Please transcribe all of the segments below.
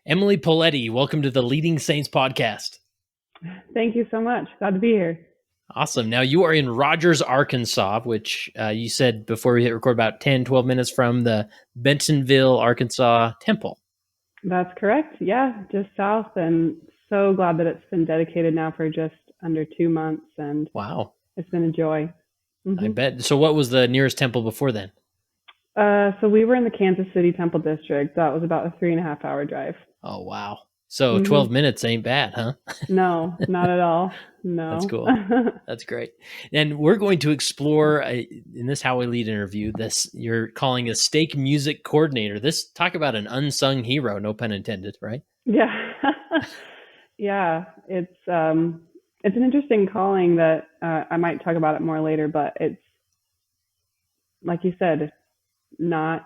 Emily Poaletti, welcome to the Leading Saints podcast. Thank you so much. Glad to be here. Awesome. Now you are in Rogers, Arkansas, which you said before we hit record about 10, 12 minutes from the Bentonville, Arkansas temple. That's correct. Yeah, just south, and so glad that it's been dedicated now for just under 2 months, and Wow. It's been a joy. I bet. So what was the nearest temple before then? So we were in the Kansas City Temple District. That was about a 3.5-hour drive. Oh, wow. So 12 minutes ain't bad, huh? No, not at all. No. That's cool. That's great. And we're going to explore, in this How We Lead interview, this you're calling a stake music coordinator. This, talk about an unsung hero, no pun intended, right? Yeah. Yeah, it's an interesting calling that I might talk about it more later, but it's, like you said, not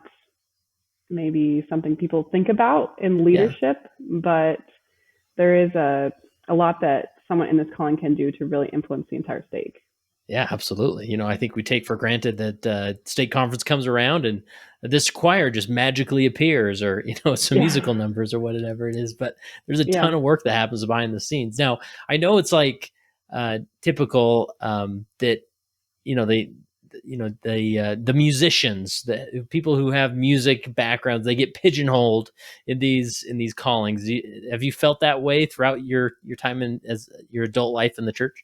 maybe something people think about in leadership, but there is a lot that someone in this calling can do to really influence the entire stake. Yeah, absolutely. I think we take for granted that stake conference comes around and this choir just magically appears, or some musical numbers or whatever it is. But there's a ton of work that happens behind the scenes. Now, I know it's like typical that the musicians, the people who have music backgrounds, they get pigeonholed in these callings. Have you felt that way throughout your time as your adult life in the church?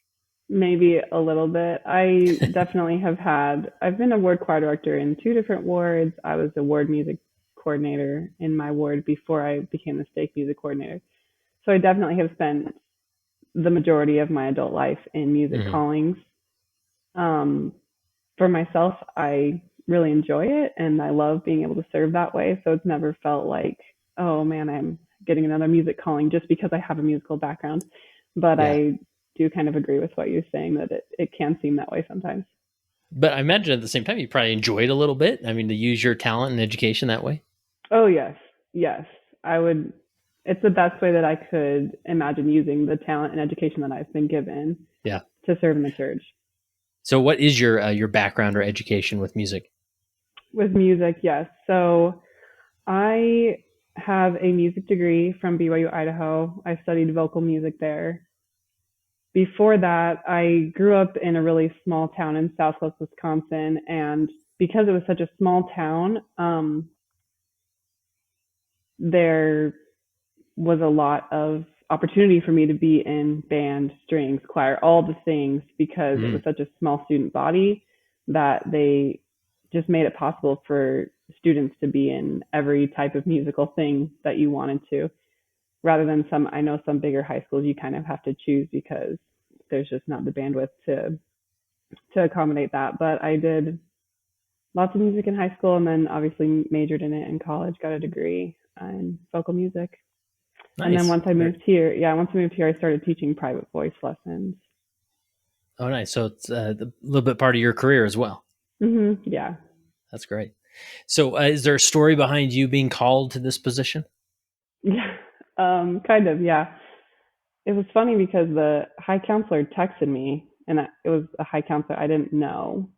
Maybe a little bit. I definitely I've been a ward choir director in 2 different wards. I was a ward music coordinator in my ward before I became the stake music coordinator. So I definitely have spent the majority of my adult life in music callings. For myself, I really enjoy it and I love being able to serve that way. So it's never felt like, oh man, I'm getting another music calling just because I have a musical background. But I do kind of agree with what you're saying, that it can seem that way sometimes. But I imagine at the same time, you probably enjoy it a little bit. I mean, to use your talent and education that way. Oh, yes. Yes. I would. It's the best way that I could imagine using the talent and education that I've been given to serve in the church. So what is your background or education with music? With music, yes. So I have a music degree from BYU-Idaho. I studied vocal music there. Before that, I grew up in a really small town in southwest Wisconsin, and because it was such a small town, there was a lot of opportunity for me to be in band, strings, choir, all the things, because it was such a small student body that they just made it possible for students to be in every type of musical thing that you wanted to, rather than I know some bigger high schools, you kind of have to choose because there's just not the bandwidth to accommodate that. But I did lots of music in high school, and then obviously majored in it in college, got a degree in vocal music. Nice. And then once I moved here, I started teaching private voice lessons. Oh, nice. So it's a little bit part of your career as well. Yeah. That's great. So is there a story behind you being called to this position? Yeah, kind of, yeah. It was funny because the high counselor texted me, and it was a high counselor I didn't know.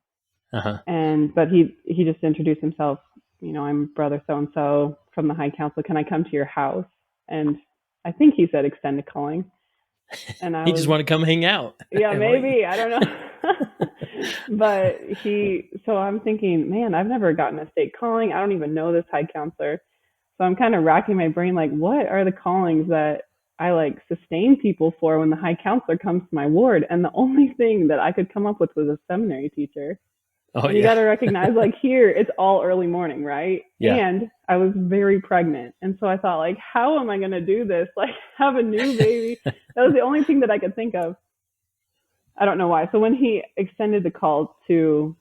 But he just introduced himself. I'm brother so-and-so from the high council. Can I come to your house? And I think he said extended calling. And he just want to come hang out. Yeah, maybe. I don't know. But so I'm thinking, man, I've never gotten a stake calling. I don't even know this high counselor. So I'm kind of racking my brain, like, what are the callings that I sustain people for when the high counselor comes to my ward? And the only thing that I could come up with was a seminary teacher. Oh, and you got to recognize, here, it's all early morning, right? Yeah. And I was very pregnant. And so I thought, how am I going to do this? Have a new baby. That was the only thing that I could think of. I don't know why. So when he extended the call to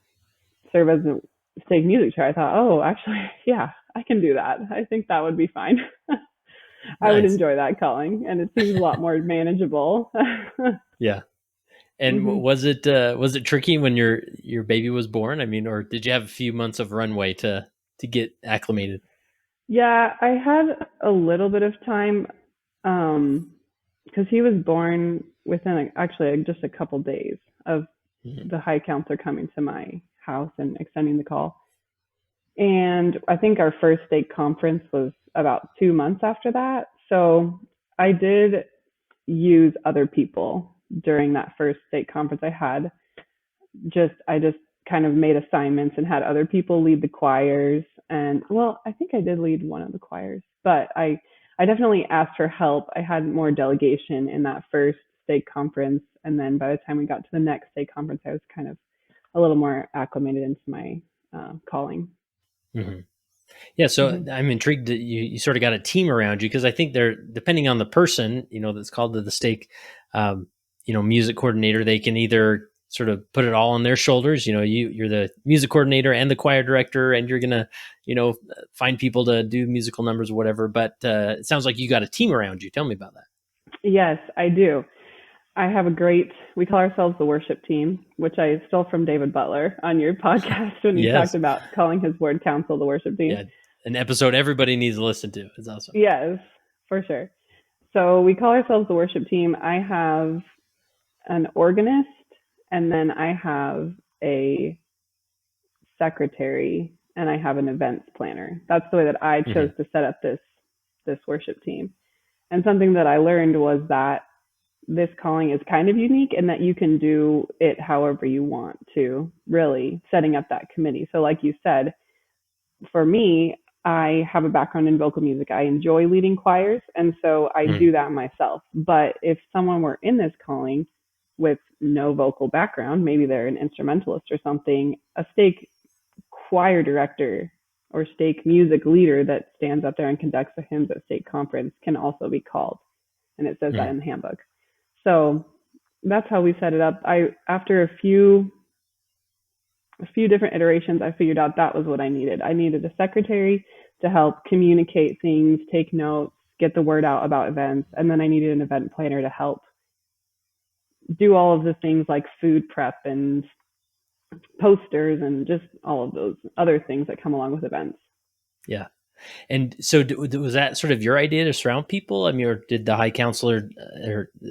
serve as a stake music chair, I thought, oh, actually, yeah, I can do that. I think that would be fine. I would enjoy that calling. And it seems a lot more manageable. Yeah. And was it tricky when your baby was born? I mean, or did you have a few months of runway to get acclimated? Yeah, I had a little bit of time because he was born within actually just a couple days of the high counselor coming to my house and extending the call. And I think our first stake conference was about 2 months after that. So I did use other people during that first stake conference I had. I just kind of made assignments and had other people lead the choirs. And well, I think I did lead one of the choirs, but I definitely asked for help. I had more delegation in that first stake conference. And then by the time we got to the next stake conference, I was kind of a little more acclimated into my calling. Mm-hmm. Yeah, so I'm intrigued that you sort of got a team around you, because I think they're, depending on the person, that's called the stake, music coordinator, they can either sort of put it all on their shoulders. You're the music coordinator and the choir director, and you're gonna, find people to do musical numbers or whatever. But it sounds like you got a team around you. Tell me about that. Yes, I do. I have we call ourselves the worship team, which I stole from David Butler on your podcast when you talked about calling his word council the worship team. Yeah, an episode everybody needs to listen to. It's awesome. Yes, for sure. So we call ourselves the worship team. I have an organist, and then I have a secretary, and I have an events planner. That's the way that I chose to set up this worship team. And something that I learned was that this calling is kind of unique in that you can do it however you want to, really setting up that committee. So like you said, for me, I have a background in vocal music. I enjoy leading choirs, and so I do that myself. But if someone were in this calling with no vocal background, maybe they're an instrumentalist or something, a stake choir director or stake music leader that stands up there and conducts the hymns at stake conference can also be called. And it says that in the handbook. So that's how we set it up. After a few different iterations, I figured out that was what I needed. I needed a secretary to help communicate things, take notes, get the word out about events. And then I needed an event planner to help do all of the things like food prep and posters and just all of those other things that come along with events. Yeah. And so was that sort of your idea to surround people? I mean, or did the high counselor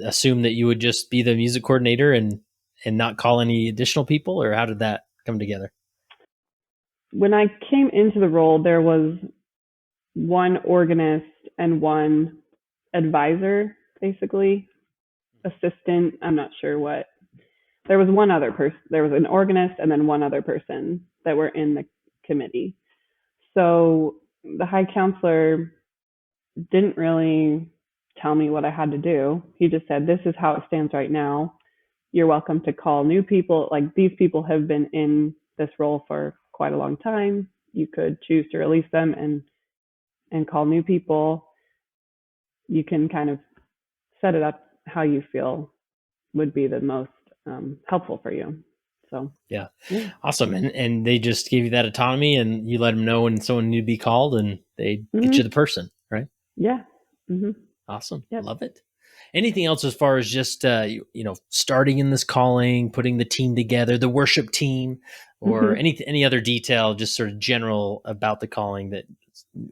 assume that you would just be the music coordinator and not call any additional people, or how did that come together? When I came into the role, there was one organist and one advisor, basically, assistant. I'm not sure what. There was one other person. There was an organist and then one other person that were in the committee. So the high counselor didn't really tell me what I had to do. He just said, this is how it stands right now. You're welcome to call new people. Like, these people have been in this role for quite a long time. You could choose to release them and call new people. You can kind of set it up how you feel would be the most helpful for you. So yeah. Awesome. And they just gave you that autonomy, and you let them know when someone need to be called, and they get you the person, right? Yeah. Awesome. Yep. Love it. Anything else as far as just starting in this calling, putting the team together, the worship team, or any other detail, just sort of general about the calling that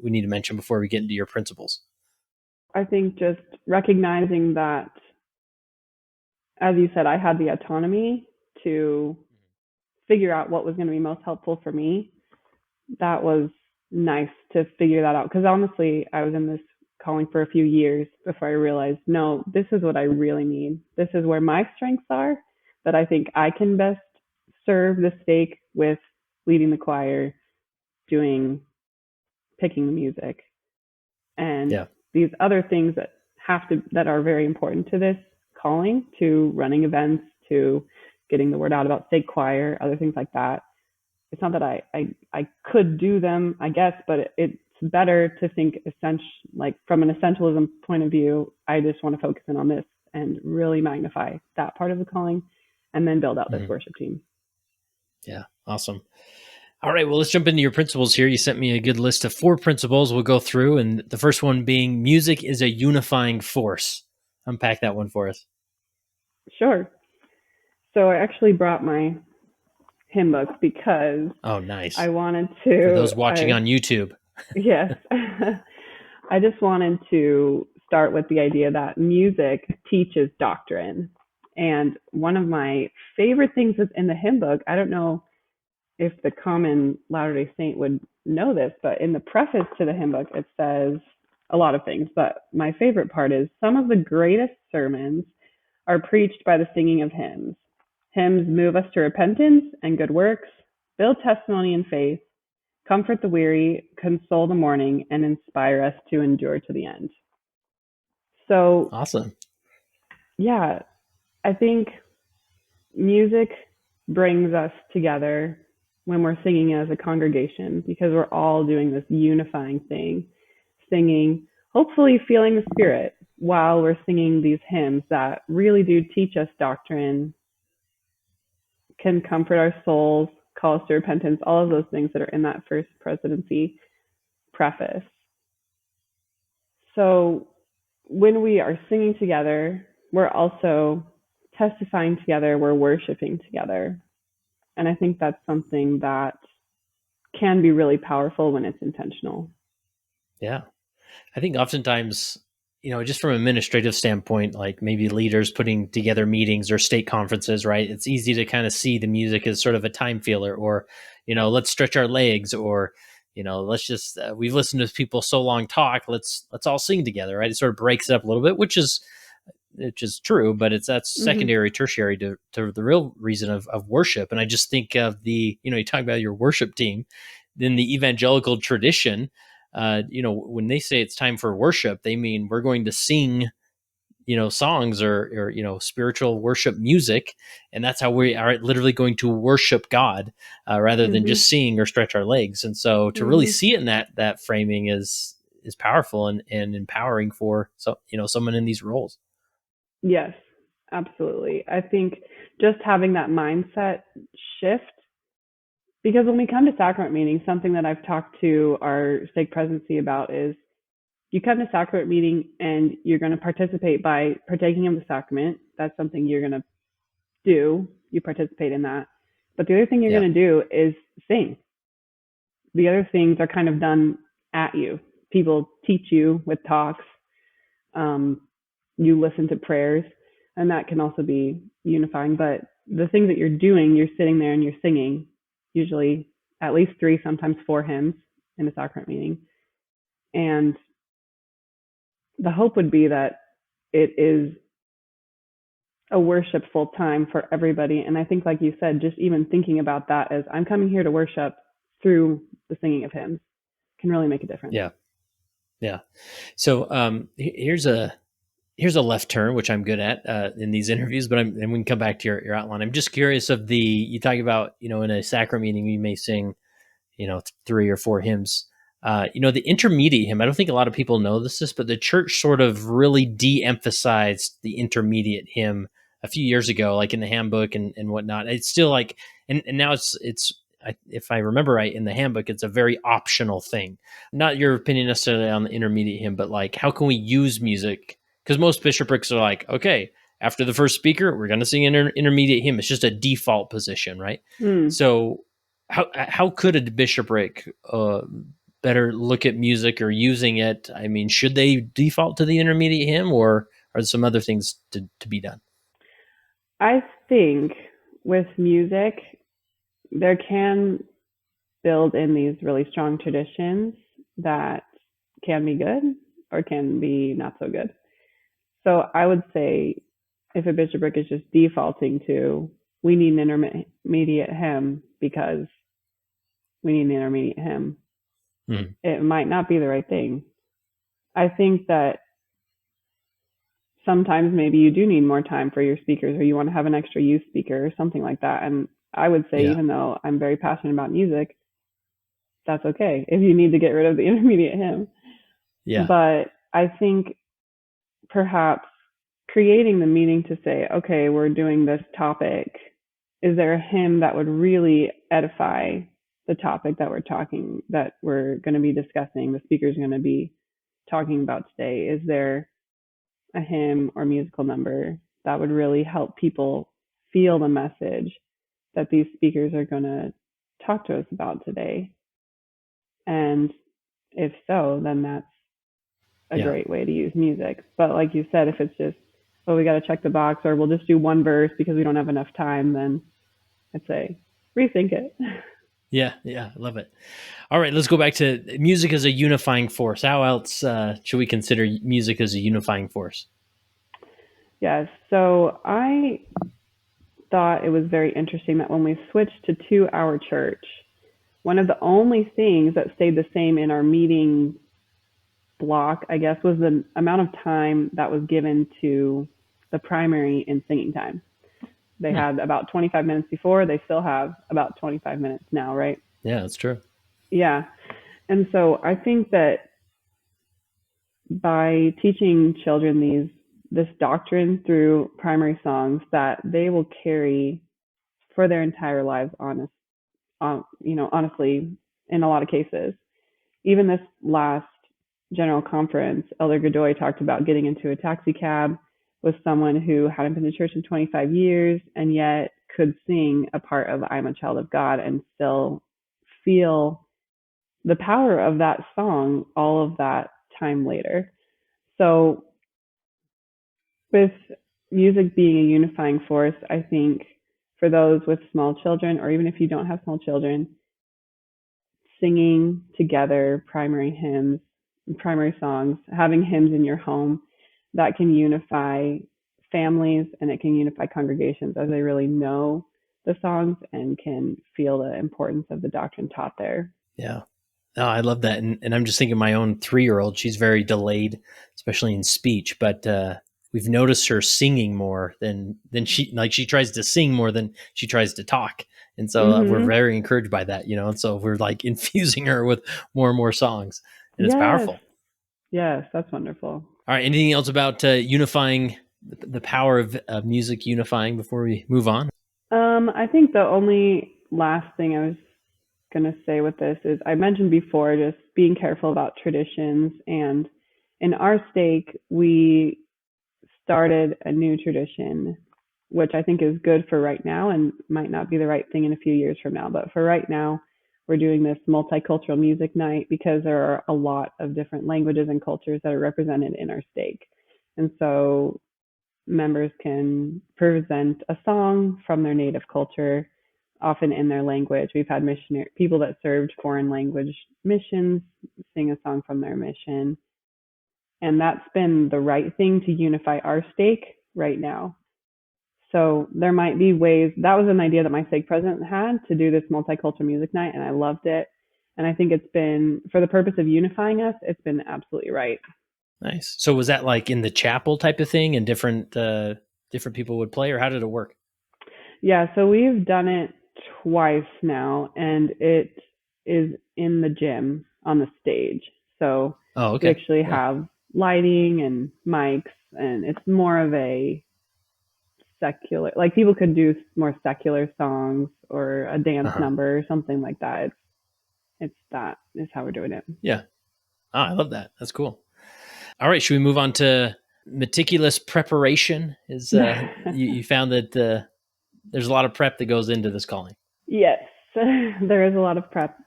we need to mention before we get into your principles? I think just recognizing that, as you said, I had the autonomy to figure out what was going to be most helpful for me. That was nice to figure that out, because honestly, I was in this calling for a few years before I realized, no, this is what I really need. This is where my strengths are, that I think I can best serve the stake with leading the choir, picking the music, and these other things that are very important to this calling, to running events, to getting the word out about stake choir, other things like that. It's not that I could do them, I guess, but it's better to think like from an essentialism point of view. I just want to focus in on this and really magnify that part of the calling, and then build out this worship team. Yeah, awesome. All right, well, let's jump into your principles here. You sent me a good list of 4 principles we'll go through, and the first one being music is a unifying force. Unpack that one for us. Sure. So I actually brought my hymn book because nice. I wanted to, for those watching on YouTube. Yes. I just wanted to start with the idea that music teaches doctrine. And one of my favorite things that's in the hymn book, I don't know if the common Latter-day Saint would know this, but in the preface to the hymn book, it says, a lot of things, but my favorite part is some of the greatest sermons are preached by the singing of hymns. Hymns move us to repentance and good works, build testimony and faith, comfort the weary, console the mourning, and inspire us to endure to the end. So, awesome. Yeah, I think music brings us together when we're singing as a congregation because we're all doing this unifying thing, singing, hopefully feeling the Spirit while we're singing these hymns that really do teach us doctrine, can comfort our souls, call us to repentance, all of those things that are in that first presidency preface. So when we are singing together, we're also testifying together, we're worshiping together. And I think that's something that can be really powerful when it's intentional. Yeah. I think oftentimes, just from an administrative standpoint, like maybe leaders putting together meetings or state conferences, right? It's easy to kind of see the music as sort of a time filler or, let's stretch our legs or, let's just, we've listened to people so long talk, let's all sing together, right? It sort of breaks it up a little bit, which is true, but that's secondary, tertiary to the real reason of worship. And I just think of you talk about your worship team, in the evangelical tradition, when they say it's time for worship, they mean we're going to sing, songs or spiritual worship music. And that's how we are literally going to worship God rather than just sing or stretch our legs. And so to really see it in that framing is powerful and empowering for someone in these roles. Yes, absolutely. I think just having that mindset shift, because when we come to sacrament meetings, something that I've talked to our stake presidency about is you come to sacrament meeting and you're going to participate by partaking of the sacrament. That's something you're going to do. You participate in that. But the other thing you're going to do is sing. The other things are kind of done at you. People teach you with talks. You listen to prayers, and that can also be unifying. But the things that you're doing, you're sitting there and you're singing, usually at least 3, sometimes 4 hymns in a sacrament meeting. And the hope would be that it is a worshipful time for everybody. And I think, like you said, just even thinking about that as I'm coming here to worship through the singing of hymns can really make a difference. Yeah. So here's a left turn, which I'm good at in these interviews, and we can come back to your outline. I'm just curious you talk about, in a sacrament meeting, you may sing, 3 or 4 hymns. The intermediate hymn, I don't think a lot of people know this, but the church sort of really de-emphasized the intermediate hymn a few years ago, like in the handbook and whatnot. It's still like, and now it's if I remember right, in the handbook, it's a very optional thing. Not your opinion necessarily on the intermediate hymn, but like, how can we use music? Because most bishoprics are like, okay, after the first speaker, we're going to sing an intermediate hymn. It's just a default position, right? So how could a bishopric better look at music or using it? I mean, should they default to the intermediate hymn, or are there some other things to be done? I think with music, there can build in these really strong traditions that can be good or can be not so good. So I would say if a bishopric is just defaulting to, we need an intermediate hymn because we need an intermediate hymn, it might not be the right thing. I think that sometimes maybe you do need more time for your speakers, or you want to have an extra youth speaker or something like that. And I would say, even though I'm very passionate about music, that's okay if you need to get rid of the intermediate hymn. But I think perhaps creating the meeting to say, okay, we're doing this topic. Is there a hymn that would really edify the topic that we're going to be discussing, the speaker's going to be talking about today? Is there a hymn or musical number that would really help people feel the message that these speakers are going to talk to us about today? And if so, then that's a great way to use music. But like you said, if it's just, we got to check the box, or we'll just do one verse because we don't have enough time, then I'd say rethink it. Yeah, I love it. All right, let's go back to music as a unifying force. How else should we consider music as a unifying force? Yes. So I thought it was very interesting that when we switched to 2 hour church, one of the only things that stayed the same in our meeting block, I guess, was the amount of time that was given to the primary and singing time. They had about 25 minutes before, they still have about 25 minutes now, right? Yeah, that's true. Yeah. And so I think that by teaching children this doctrine through primary songs that they will carry for their entire lives, honestly, in a lot of cases. Even this last general conference, Elder Godoy talked about getting into a taxi cab with someone who hadn't been to church in 25 years and yet could sing a part of I'm a Child of God and still feel the power of that song all of that time later. So, with music being a unifying force, I think for those with small children, or even if you don't have small children, singing together primary hymns, primary songs, having hymns in your home, that can unify families and it can unify congregations as they really know the songs and can feel the importance of the doctrine taught there. Yeah. Oh, I love that. And I'm just thinking my own 3-year-old, she's very delayed, especially in speech, but we've noticed her singing more than she tries to sing more than she tries to talk. And so we're Mm-hmm. very encouraged by that, and so we're like infusing her with more and more songs, and it's Yes. powerful. Yes, that's wonderful. All right. Anything else about unifying, the power of music unifying before we move on? I think the only last thing I was going to say with this is I mentioned before just being careful about traditions. And in our stake, we started a new tradition, which I think is good for right now and might not be the right thing in a few years from now. But for right now, we're doing this multicultural music night because there are a lot of different languages and cultures that are represented in our stake. And so members can present a song from their native culture, often in their language. We've had missionary people that served foreign language missions sing a song from their mission. And that's been the right thing to unify our stake right now. So there might be ways, that was an idea that my stake president had to do this multicultural music night, and I loved it. And I think it's been, for the purpose of unifying us, it's been absolutely right. Nice. So was that like in the chapel type of thing, and different people would play, or how did it work? Yeah, so we've done it twice now, and it is in the gym on the stage. So Oh, we okay. actually Yeah. have lighting and mics, and it's more of a secular, like people could do more secular songs or a dance Uh-huh. number or something like that. It's that is how we're doing it. Yeah. Oh, I love that. That's cool. All right, should we move on to meticulous preparation? Is you found that there's a lot of prep that goes into this calling? Yes, there is a lot of prep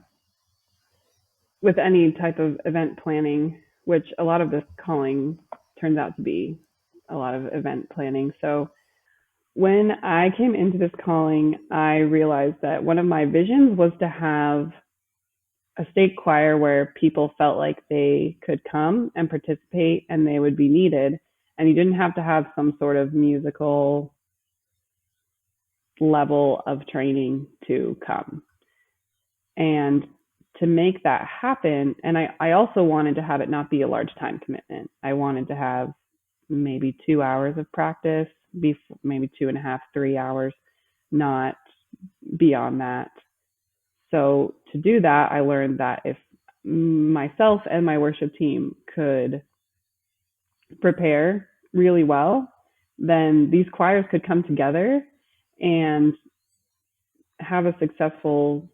with any type of event planning, which a lot of this calling turns out to be a lot of event planning. So when I came into this calling, I realized that one of my visions was to have a state choir where people felt like they could come and participate and they would be needed. And you didn't have to have some sort of musical level of training to come. And to make that happen, and I also wanted to have it not be a large time commitment. I wanted to have maybe 2 hours of practice, maybe 2.5, 3 hours, not beyond that. So to do that, I learned that if myself and my worship team could prepare really well, then these choirs could come together and have a successful,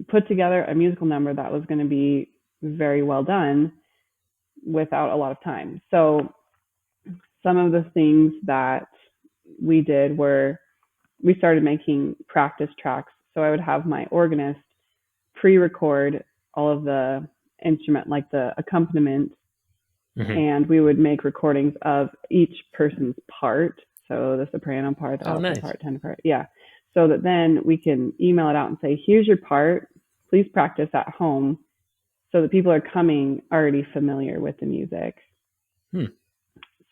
put together a musical number that was going to be very well done without a lot of time. So some of the things that we did were we started making practice tracks. So I would have my organist pre-record all of the instrument, like the accompaniment, Mm-hmm. and we would make recordings of each person's part. So the soprano part, the Oh, alto nice. part, tenor part. Yeah. So that then we can email it out and say, here's your part. please practice at home so that people are coming already familiar with the music.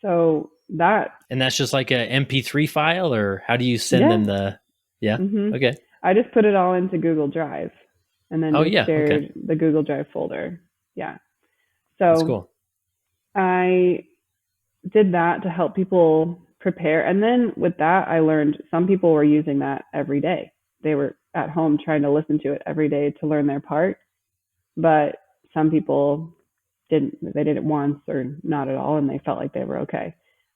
So that. And that's just like a MP3 file, or how do you send them the? Yeah. Okay. I just put it all into Google Drive, and then shared the Google Drive folder. Yeah. So that's cool. I did that to help people prepare. And then with that, I learned some people were using that every day. They were at home trying to listen to it every day to learn their part. But some people didn't. They did it once or not at all, and they felt like they were okay.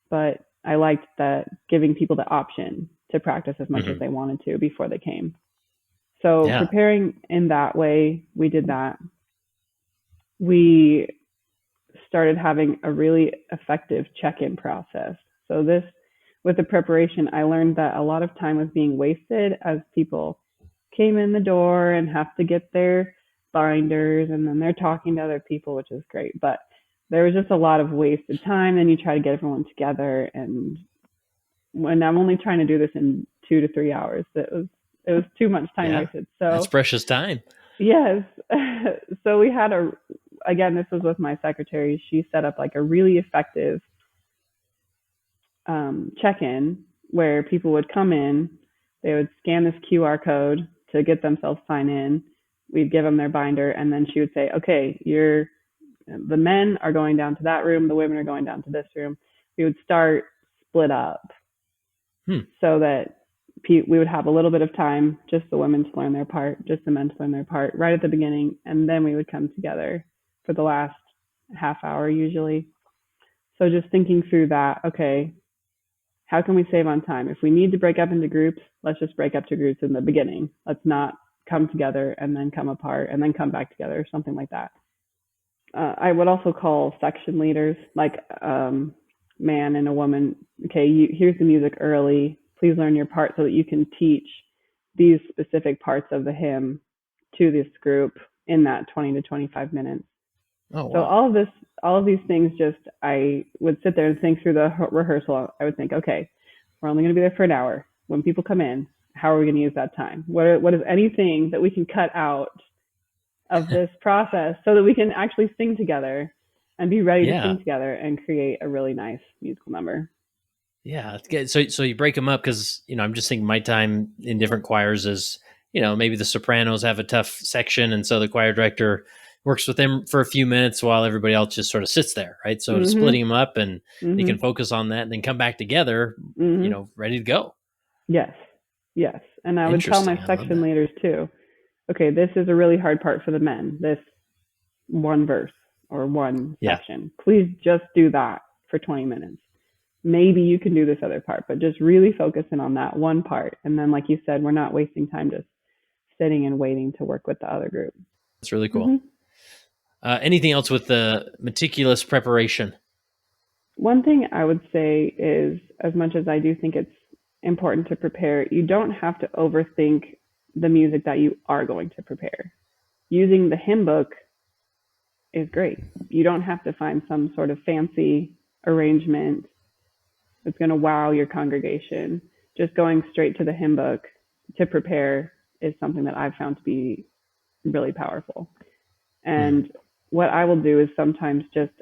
But I liked that giving people the option to practice as much as they wanted to before they came. So preparing in that way, we did that. We started having a really effective check-in process. So this, with the preparation, I learned that a lot of time was being wasted as people came in the door and have to get their binders, and then they're talking to other people, which is great. But there was just a lot of wasted time, and you try to get everyone together. And when I'm only trying to do this in 2 to 3 hours, it was too much time wasted. So that's precious time. Yes. So we had again, this was with my secretary. She set up like a really effective check-in where people would come in, they would scan this QR code to get themselves signed in. We'd give them their binder, and then she would say, okay, the men are going down to that room, the women are going down to this room. We would start split up so that we would have a little bit of time, just the women to learn their part, just the men to learn their part right at the beginning, and then we would come together for the last half hour usually. So just thinking through that, okay, how can we save on time? If we need to break up into groups, let's just break up to groups in the beginning. Let's not come together and then come apart and then come back together, something like that. I would also call section leaders, like man and a woman. Okay, here's the music early. Please learn your part so that you can teach these specific parts of the hymn to this group in that 20 to 25 minutes. Oh, wow. So all of these things, just I would sit there and think through the rehearsal. I would think, okay, we're only going to be there for an hour. When people come in, how are we going to use that time? What is anything that we can cut out of this process so that we can actually sing together and be ready to sing together and create a really nice musical number? Yeah, it's good. So you break them up because, I'm just thinking my time in different choirs is, maybe the sopranos have a tough section, and so the choir director works with them for a few minutes while everybody else just sort of sits there, right? So splitting them up, and they can focus on that and then come back together, ready to go. Yes. And I would tell my section leaders too, okay, this is a really hard part for the men, this one verse or one section. Please just do that for 20 minutes. Maybe you can do this other part, but just really focus in on that one part. And then, like you said, we're not wasting time just sitting and waiting to work with the other group. That's really cool. Anything else with the meticulous preparation? One thing I would say is, as much as I do think it's important to prepare, you don't have to overthink the music that you are going to prepare. Using the hymn book is great. You don't have to find some sort of fancy arrangement that's going to wow your congregation. Just going straight to the hymn book to prepare is something that I've found to be really powerful. And what I will do is sometimes just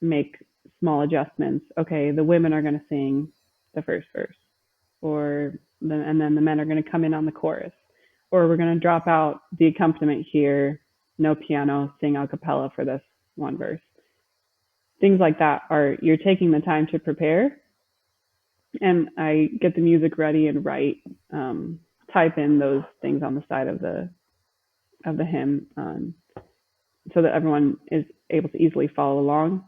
make small adjustments. Okay, the women are going to sing the first verse, and then the men are going to come in on the chorus, or we're going to drop out the accompaniment here, no piano, sing a cappella for this one verse. Things like that you're taking the time to prepare, and I get the music ready and type in those things on the side of the hymn, so that everyone is able to easily follow along.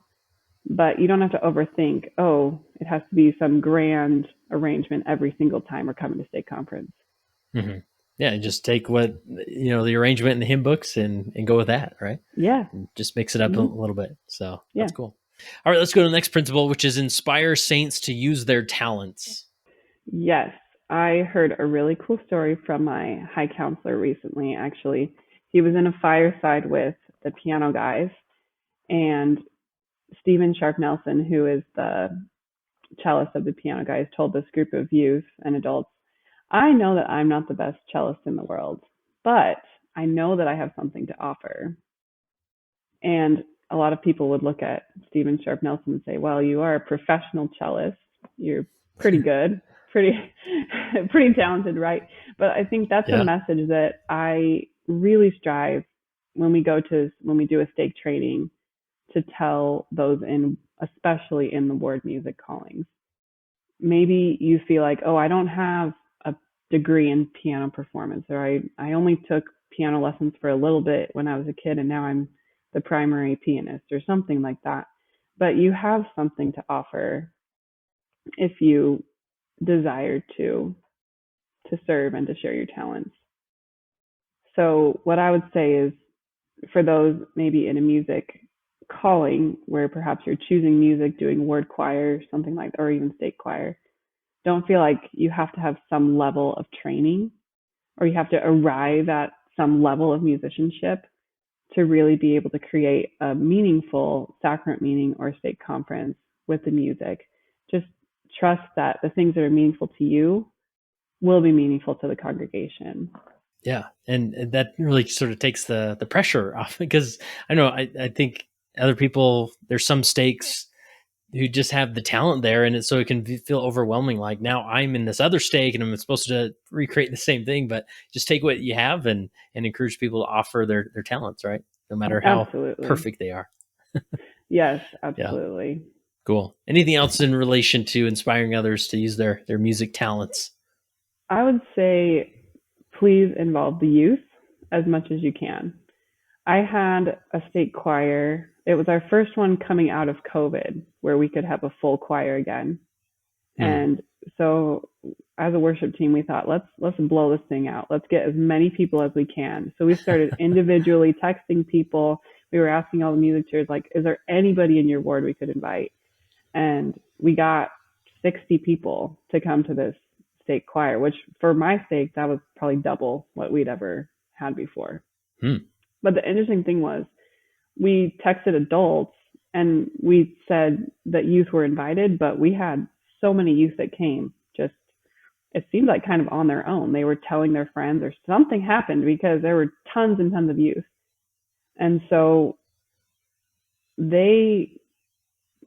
But you don't have to overthink, it has to be some grand arrangement every single time we're coming to state conference. Yeah, and just take what, the arrangement in the hymn books and go with that, right? Yeah. And just mix it up a little bit. So that's cool. All right, let's go to the next principle, which is inspire saints to use their talents. Yes. I heard a really cool story from my high counselor recently, actually. He was in a fireside with the piano guys, and Stephen Sharp Nelson, who is the cellist of the piano guys, told this group of youth and adults, I know that I'm not the best cellist in the world, but I know that I have something to offer. And a lot of people would look at Stephen Sharp Nelson and say, well, you are a professional cellist. You're pretty good, pretty, pretty talented, right? But I think that's a message that I really strive when we do a stake training to tell those especially in the ward music callings. Maybe you feel like, oh, I don't have a degree in piano performance, or I only took piano lessons for a little bit when I was a kid and now I'm the primary pianist or something like that. But you have something to offer if you desire to serve and to share your talents. So what I would say is, for those maybe in a music calling where perhaps you're choosing music, doing ward choir, something like that, or even stake choir, don't feel like you have to have some level of training or you have to arrive at some level of musicianship to really be able to create a meaningful sacrament meeting or stake conference with the music. Just trust that the things that are meaningful to you will be meaningful to the congregation. Yeah. And that really sort of takes the pressure off, because I think other people, there's some stakes who just have the talent there, and so it can feel overwhelming. Like, now I'm in this other stake and I'm supposed to recreate the same thing, but just take what you have and encourage people to offer their talents, right? No matter how perfect they are. Yes, absolutely. Yeah. Cool. Anything else in relation to inspiring others to use their music talents? I would say, please involve the youth as much as you can. I had a stake choir. It was our first one coming out of COVID where we could have a full choir again. And so as a worship team, we thought, let's blow this thing out. Let's get as many people as we can. So we started individually texting people. We were asking all the music chairs, like, is there anybody in your ward we could invite? And we got 60 people to come to this stake choir, which for my stake, that was probably double what we'd ever had before. But the interesting thing was, we texted adults and we said that youth were invited, but we had so many youth that came. Just, it seemed like kind of on their own. They were telling their friends, or something happened, because there were tons and tons of youth. And so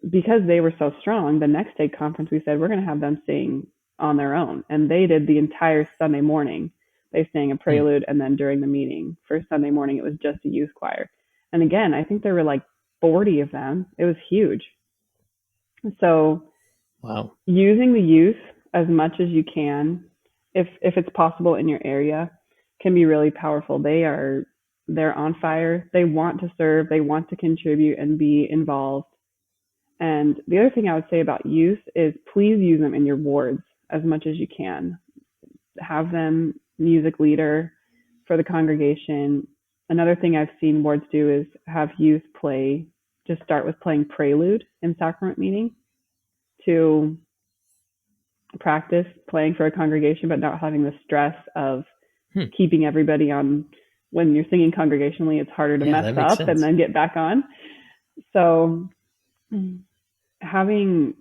because they were so strong, the next day conference, we said, we're going to have them sing on their own. And they did the entire Sunday morning. They sang a prelude, and then during the meeting for Sunday morning, it was just a youth choir. And again, I think there were like 40 of them. It was huge. So wow, using the youth as much as you can, if it's possible in your area, can be really powerful. They're on fire. They want to serve. They want to contribute and be involved. And the other thing I would say about youth is, please use them in your wards as much as you can. Have them music leader for the congregation. Another thing I've seen wards do is have youth just start with playing Prelude in sacrament meeting to practice playing for a congregation, but not having the stress of keeping everybody on. When you're singing congregationally, it's harder to mess up and then get back on. So having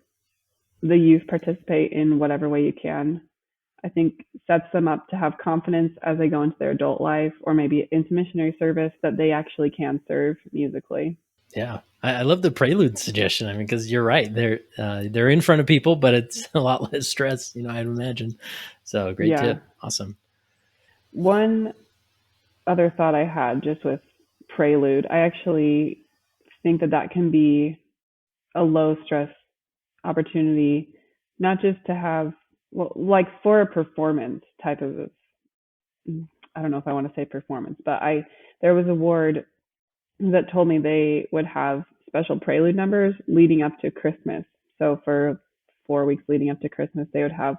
the youth participate in whatever way you can, I think, sets them up to have confidence as they go into their adult life, or maybe into missionary service, that they actually can serve musically. Yeah, I love the prelude suggestion. I mean, because you're right, they're in front of people, but it's a lot less stress, I'd imagine. So great tip. Awesome. One other thought I had just with prelude, I actually think that can be a low stress opportunity, not just to have, well, like for a performance type of, I don't know if I want to say performance, but there was a ward that told me they would have special prelude numbers leading up to Christmas. So for 4 weeks leading up to Christmas, they would have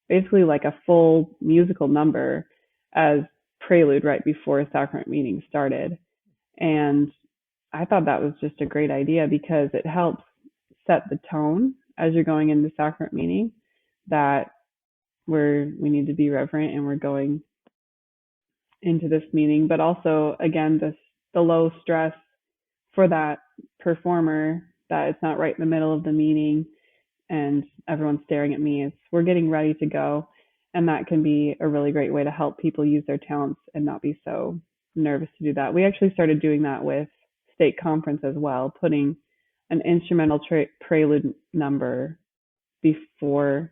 basically like a full musical number as prelude right before sacrament meeting started. And I thought that was just a great idea, because it helps set the tone as you're going into sacrament meeting, that we need to be reverent and we're going into this meeting, but also, again, the low stress for that performer, that it's not right in the middle of the meeting and everyone's staring at me. We're getting ready to go. And that can be a really great way to help people use their talents and not be so nervous to do that. We actually started doing that with state conference as well, putting an instrumental prelude number before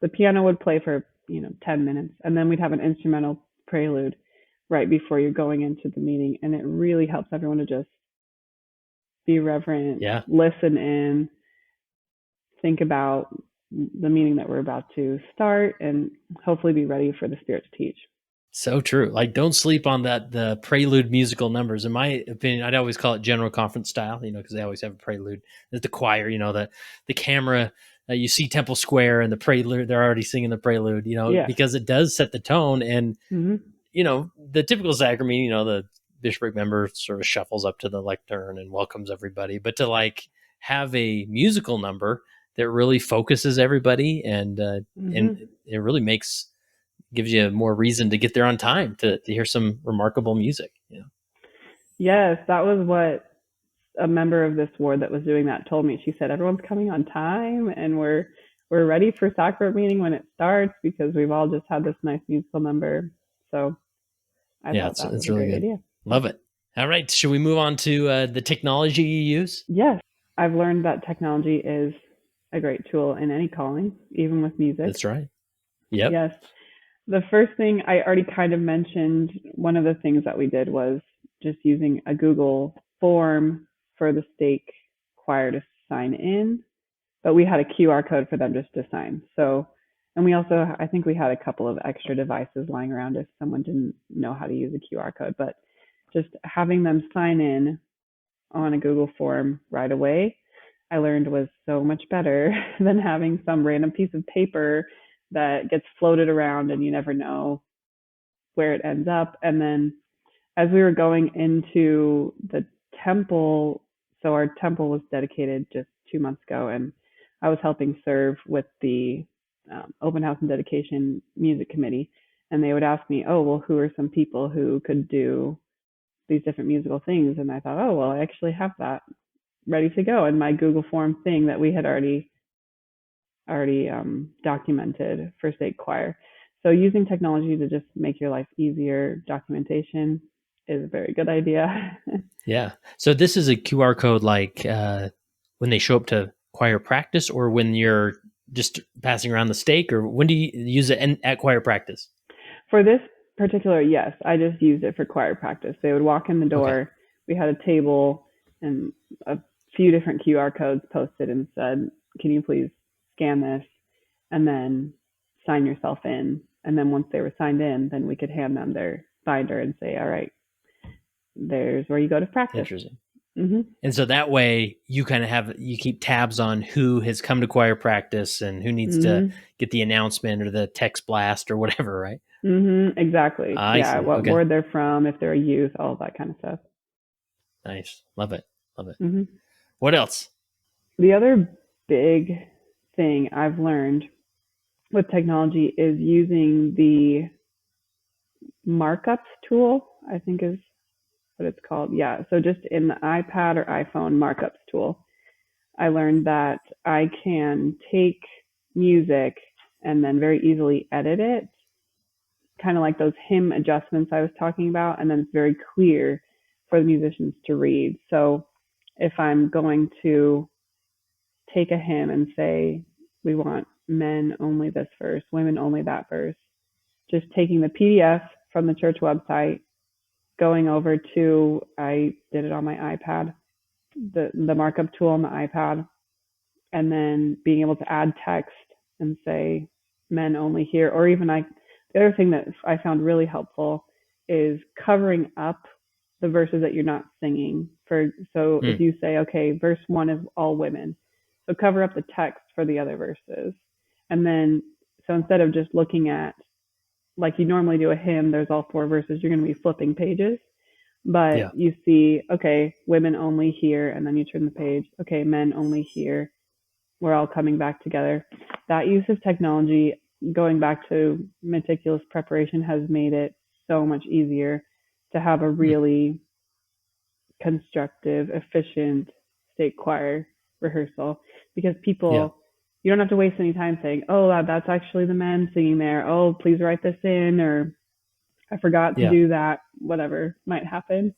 the piano would play for 10 minutes, and then we'd have an instrumental prelude right before you're going into the meeting, and it really helps everyone to just be reverent, listen in, think about the meaning that we're about to start, and hopefully be ready for the Spirit to teach. So true. Like, don't sleep on the prelude musical numbers. In my opinion, I'd always call it general conference style, because they always have a prelude. There's the choir, the camera, you see Temple Square and the prelude, they're already singing the prelude, because it does set the tone. And, the typical sacrament meeting, the bishopric member sort of shuffles up to the lectern and welcomes everybody. But to have a musical number that really focuses everybody and it really gives you more reason to get there on time to hear some remarkable music. Yes, that was what a member of this ward that was doing that told me. She said, everyone's coming on time and we're ready for sacrament meeting when it starts because we've all just had this nice musical number. So I thought that was a really great idea. Love it. All right. Should we move on to the technology you use? Yes. I've learned that technology is a great tool in any calling, even with music. That's right. Yep. Yes. The first thing I already kind of mentioned, one of the things that we did was just using a Google form for the stake choir to sign in, but we had a QR code for them just to sign. So, and we also, I think we had a couple of extra devices lying around if someone didn't know how to use a QR code, but just having them sign in on a Google form right away, I learned was so much better than having some random piece of paper that gets floated around and you never know where it ends up. And then as we were going into the temple, so our temple was dedicated just 2 months ago, and I was helping serve with the open house and dedication music committee. And they would ask me, oh, well, who are some people who could do these different musical things? And I thought, oh, well, I actually have that ready to go in my Google form thing that we had already documented for state choir. So using technology to just make your life easier, documentation is a very good idea. Yeah. So this is a QR code when they show up to choir practice or when you're just passing around the stake, or when do you use it at choir practice? For this particular, yes, I just used it for choir practice. They would walk in the door. Okay. We had a table and a few different QR codes posted and said, can you please scan this and then sign yourself in? And then once they were signed in, then we could hand them their binder and say, all right, there's where you go to practice. Interesting. Mm-hmm. And so that way you kind of you keep tabs on who has come to choir practice and who needs to get the announcement or the text blast or whatever, right? Mm-hmm, exactly. What ward they're from, if they're a youth, all that kind of stuff. Nice. Love it. Mm-hmm. What else? The other big thing I've learned with technology is using the markups tool, I think is what it's called. Yeah. So just in the iPad or iPhone markups tool, I learned that I can take music and then very easily edit it, kind of like those hymn adjustments I was talking about. And then it's very clear for the musicians to read. So if I'm going to take a hymn and say, we want men only this verse, women only that verse, just taking the PDF from the church website, going over to, I did it on my iPad, the markup tool on the iPad, and then being able to add text and say men only here. Or even the other thing that I found really helpful is covering up the verses that you're not singing. If you say, okay, verse 1 is all women, so cover up the text for the other verses. And then, so instead of just looking at, like you normally do a hymn, there's all 4 verses, you're going to be flipping pages. But you see, okay, women only here, and then you turn the page. Okay, men only here. We're all coming back together. That use of technology, going back to meticulous preparation, has made it so much easier to have a really constructive, efficient state choir rehearsal, because people, you don't have to waste any time saying, oh, that's actually the men singing there. Oh, please write this in. Or I forgot to do that, whatever might happen.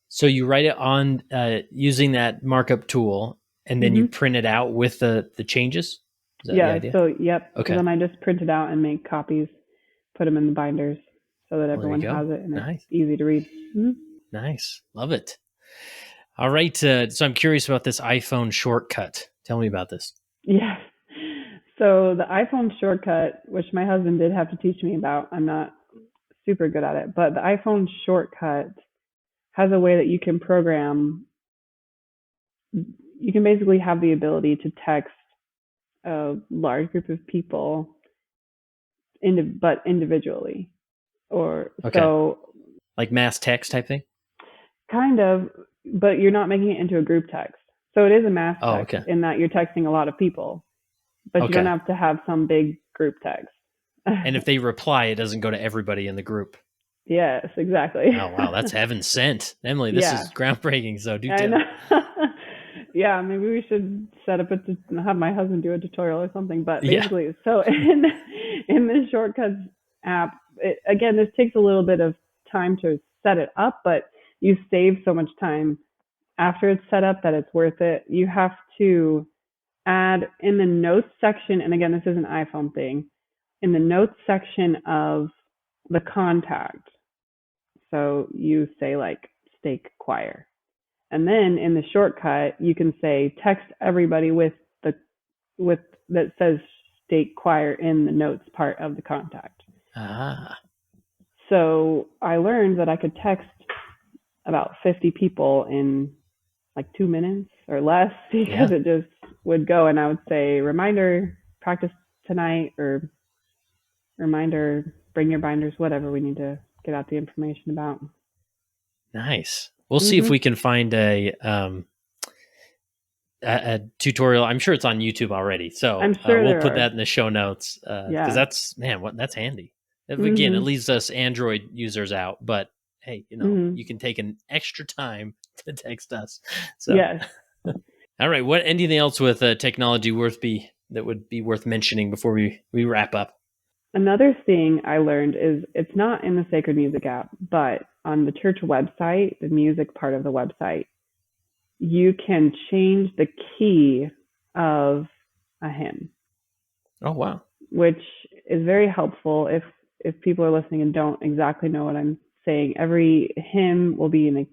So you write it on using that markup tool, and then you print it out with the changes? Is that the idea? So, yep. Okay. So then I just print it out and make copies, put them in the binders so that everyone has it and it's easy to read. Nice. Love it. All right. So I'm curious about this iPhone shortcut. Tell me about this. Yeah. So the iPhone shortcut, which my husband did have to teach me about, I'm not super good at it, but the iPhone shortcut has a way that you can program. You can basically have the ability to text a large group of people, but individually, or so like mass text type thing. Kind of, but you're not making it into a group text. So it is a mass text in that you're texting a lot of people, but you don't have to have some big group text. And if they reply, it doesn't go to everybody in the group. Yes, exactly. Oh, wow. That's heaven sent. Emily, this is groundbreaking. So do tell. Yeah, maybe we should set up have my husband do a tutorial or something. But basically, so in the Shortcuts app, again, this takes a little bit of time to set it up, but you save so much time after it's set up that it's worth it. You have to add in the notes section, and again, this is an iPhone thing, in the notes section of the contact. So you say like stake choir. And then in the shortcut, you can say text everybody with that says stake choir in the notes part of the contact. So I learned that I could text about 50 people in like 2 minutes or less because it just would go, and I would say reminder, practice tonight, or reminder, bring your binders, whatever we need to get out the information about. Nice. We'll see if we can find a tutorial. I'm sure it's on YouTube already, so I'm sure we'll put that in the show notes because that's handy. Again, it leaves us Android users out, but hey, you can take an extra time to text us. So all right. Anything else with technology that would be worth mentioning before we wrap up? Another thing I learned is it's not in the Sacred Music app, but on the church website, the music part of the website, you can change the key of a hymn. Oh, wow. Which is very helpful if people are listening and don't exactly know what I'm saying. Every hymn will be in a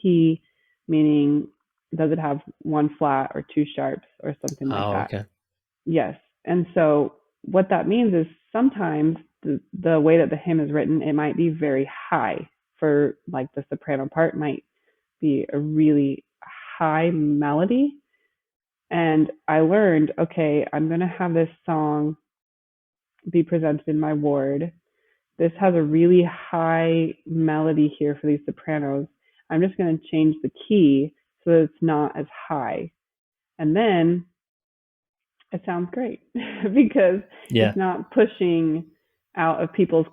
key, meaning does it have one flat or two sharps or something like that? Okay. Yes. And so what that means is sometimes the way that the hymn is written, it might be very high. For like the soprano part might be a really high melody. And I learned, okay, I'm going to have this song be presented in my ward. This has a really high melody here for these sopranos. I'm just going to change the key so that it's not as high. And then it sounds great because it's not pushing out of people's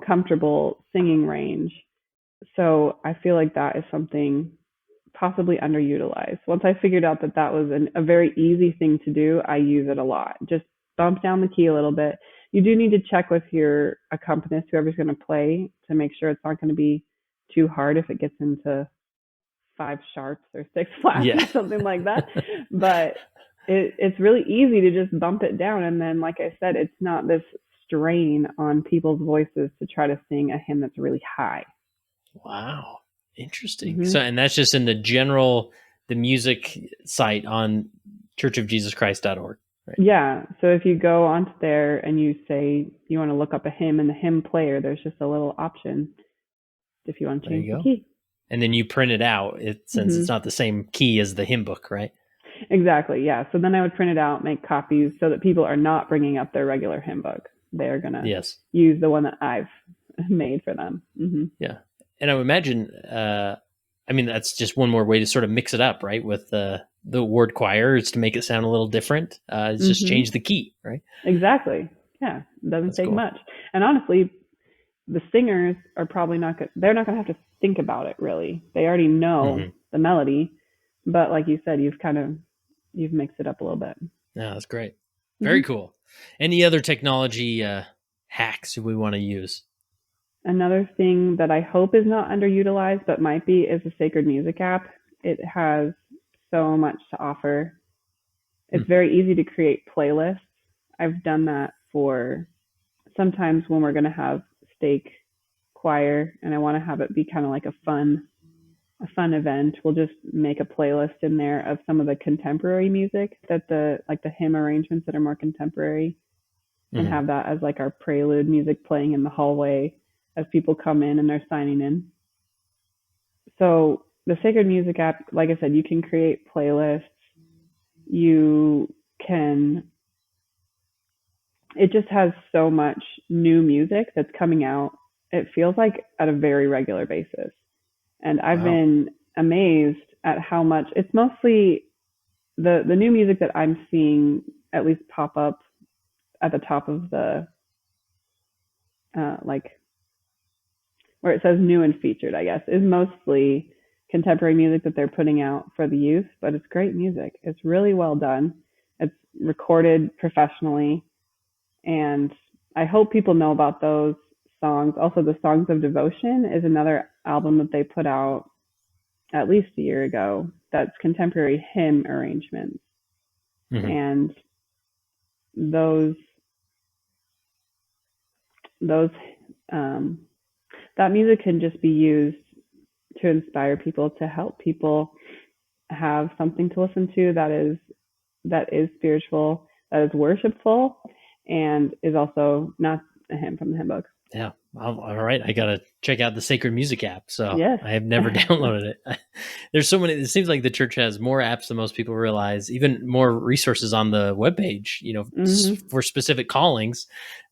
comfortable singing range. So I feel like that is something possibly underutilized. Once I figured out that was a very easy thing to do, I use it a lot. Just bump down the key a little bit. You do need to check with your accompanist, whoever's going to play, to make sure it's not going to be too hard if it gets into 5 sharps or 6 flats or something like that. But it's really easy to just bump it down. And then, like I said, it's not this strain on people's voices to try to sing a hymn that's really high. Wow. Interesting. So, and that's just in the music site on churchofjesuschrist.org. Right? Yeah. So if you go onto there and you say you want to look up a hymn in the hymn player, there's just a little option if you want to change the key. And then you print it out since it's not the same key as the hymn book, right? Exactly. Yeah. So then I would print it out, make copies so that people are not bringing up their regular hymn book. They're going to use the one that I've made for them. Yeah. And I would imagine, that's just one more way to sort of mix it up, right? With the word choir is to make it sound a little different. It's just change the key, right? Exactly. Yeah. It doesn't take much. And honestly, the singers are probably they're not going to have to think about it really. They already know the melody, but like you said, you've mixed it up a little bit. Yeah, that's great. Very cool. Any other technology hacks we want to use? Another thing that I hope is not underutilized but might be is the Sacred Music app. It has so much to offer. It's very easy to create playlists. I've done that for sometimes when we're going to have stake choir and I want to have it be kind of like a fun event. We'll just make a playlist in there of some of the contemporary music that the hymn arrangements that are more contemporary, and have that as like our prelude music playing in the hallway as people come in and they're signing in. So the Sacred Music app, like I said, you can create playlists. You can, it just has so much new music that's coming out. It feels like at a very regular basis. And I've been amazed at how much it's mostly the new music that I'm seeing at least pop up at the top of the like where it says new and featured, I guess, is mostly contemporary music that they're putting out for the youth, but it's great music. It's really well done. It's recorded professionally, and I hope people know about those songs. Also, the Songs of Devotion is another album that they put out at least a year ago that's contemporary hymn arrangements. And those that music can just be used to inspire people, to help people have something to listen to that is spiritual, that is worshipful, and is also not a hymn from the hymn book. Yeah. All right. I got to check out the Sacred Music app. So yes. I have never downloaded it. There's so many, it seems like the church has more apps than most people realize, even more resources on the webpage, for specific callings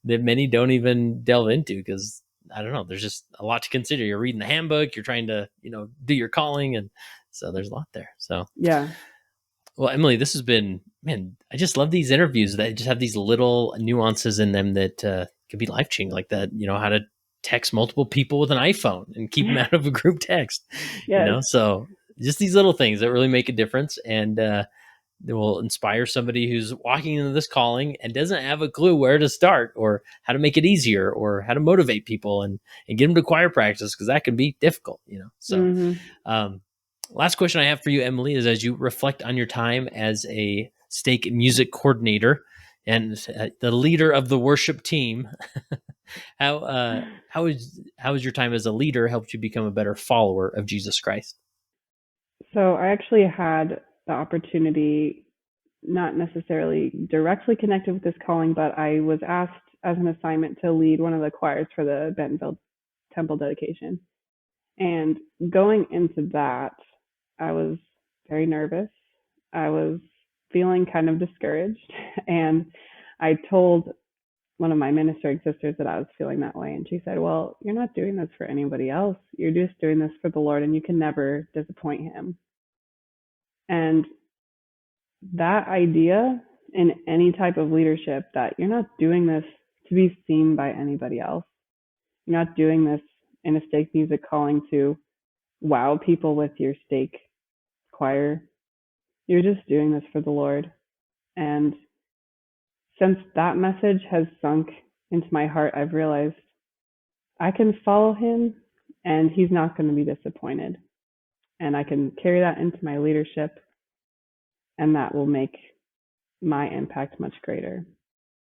that many don't even delve into because I don't know, there's just a lot to consider. You're reading the handbook, you're trying to, do your calling. And so there's a lot there. So, yeah. Well, Emily, this has been, man, I just love these interviews that just have these little nuances in them that can be life-changing, like that, how to text multiple people with an iPhone and keep them out of a group text, so just these little things that really make a difference. And they will inspire somebody who's walking into this calling and doesn't have a clue where to start or how to make it easier or how to motivate people and get them to choir practice, because that can be difficult, So, last question I have for you, Emily, is as you reflect on your time as a stake music coordinator and the leader of the worship team, how has your time as a leader helped you become a better follower of Jesus Christ? So I actually had the opportunity, not necessarily directly connected with this calling, but I was asked as an assignment to lead one of the choirs for the Bentonville temple dedication. And going into that, I was very nervous. I was feeling kind of discouraged. And I told one of my ministering sisters that I was feeling that way. And she said, well, you're not doing this for anybody else. You're just doing this for the Lord, and you can never disappoint him. And that idea in any type of leadership, that you're not doing this to be seen by anybody else. You're not doing this in a stake music calling to wow people with your stake choir. You're just doing this for the Lord. And since that message has sunk into my heart, I've realized I can follow him and he's not going to be disappointed. And I can carry that into my leadership, and that will make my impact much greater.